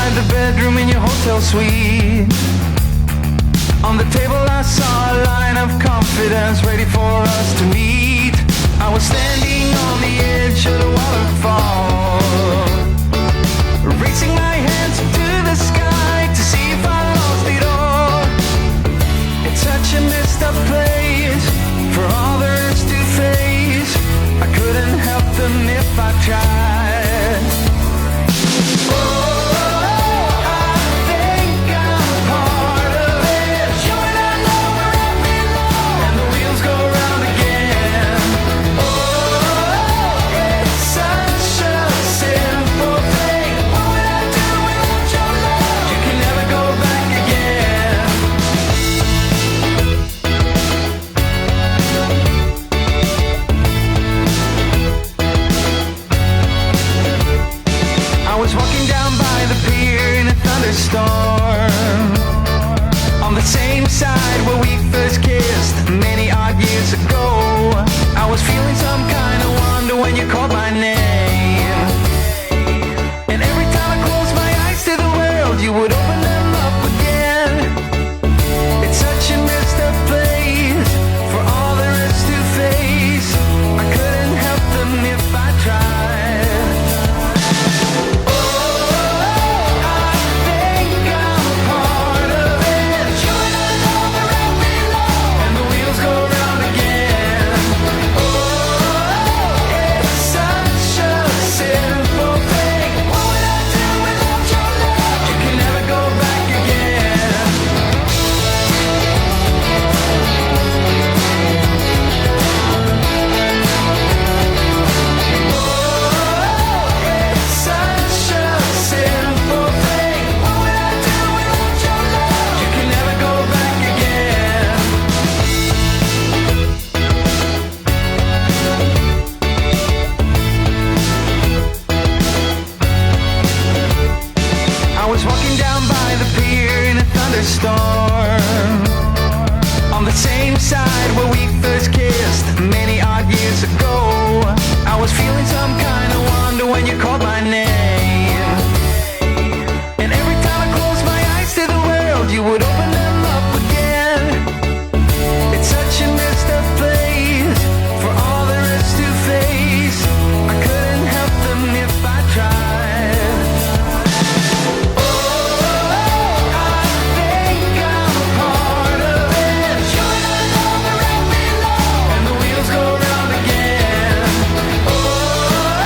inside the bedroom in your hotel suite. On the table I saw a line of confidence ready for us to meet. I was standing on the edge of the waterfall, raising my hands to the sky to see if I lost it all. It's such a messed up place for others to face. I couldn't help them if I tried. Storm on the same side where we first kissed many odd years ago. I was feeling some kind of wonder when you called my name, and every time I closed my eyes to the world, you would open them up again. It's such a messed up place for all there is to face. I couldn't help them if I tried. Storm on the same side where we first kissed many odd years ago. I was feeling some kind of wonder when you called my name, and every time I closed my eyes to the world, you would open them up again. It's such a messed up place for all there is to face. I couldn't help them if I tried. Go round again. Oh,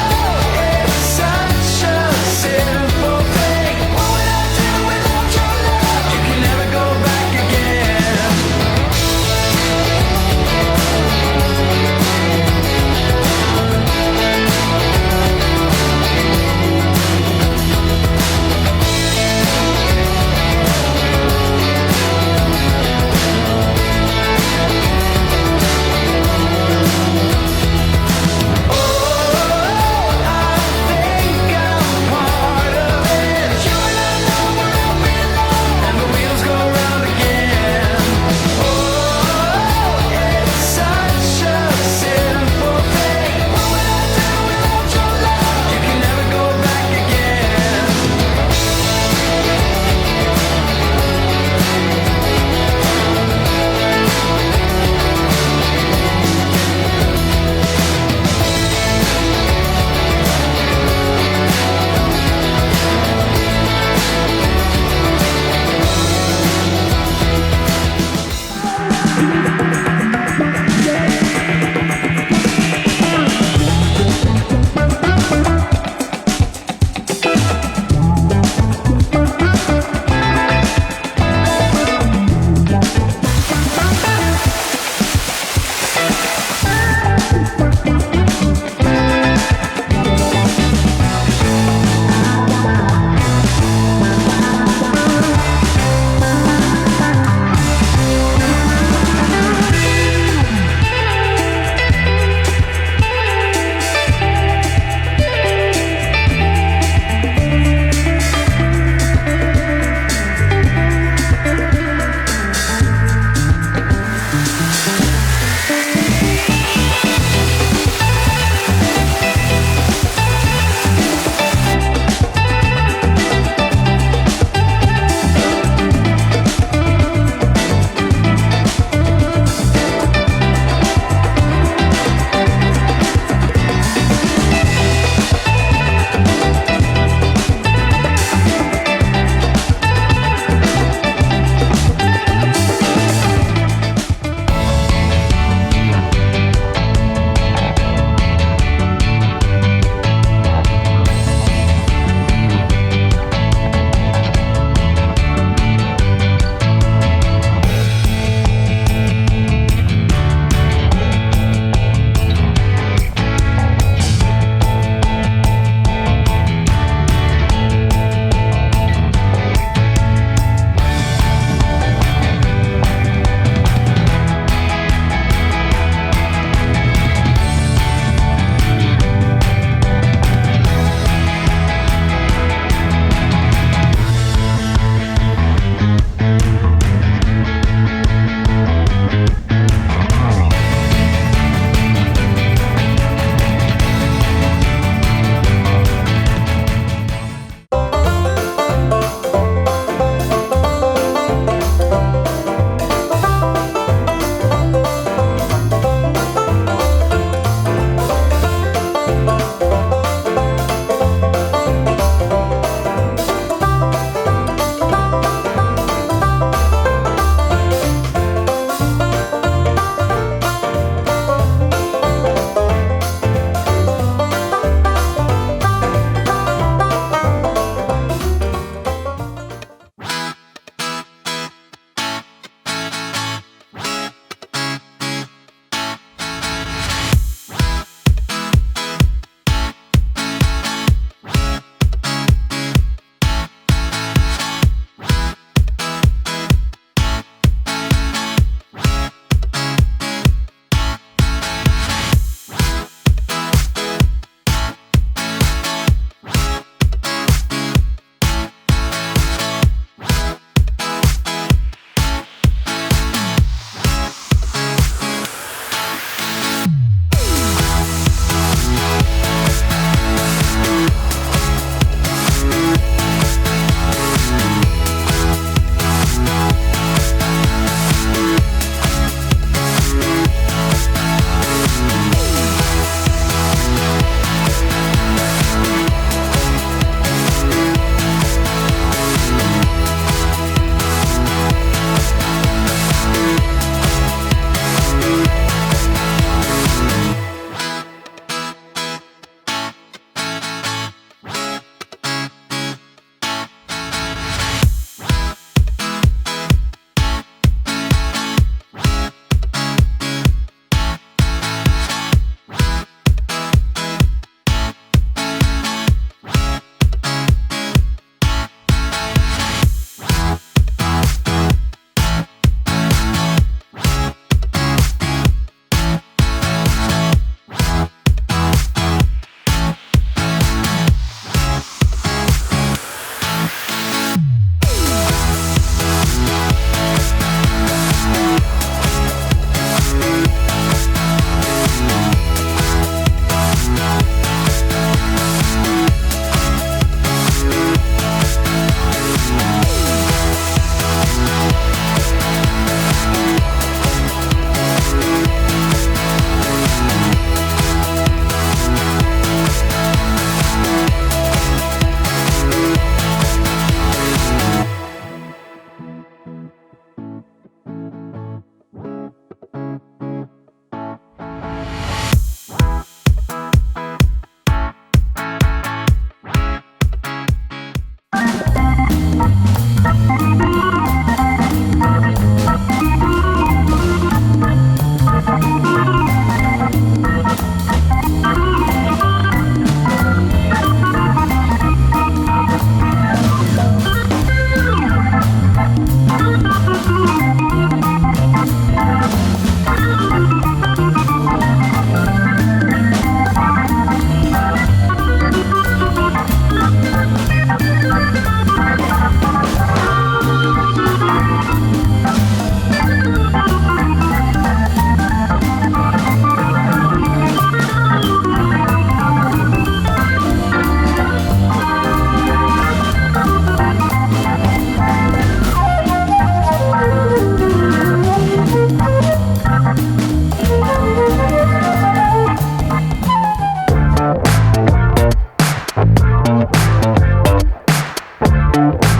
you.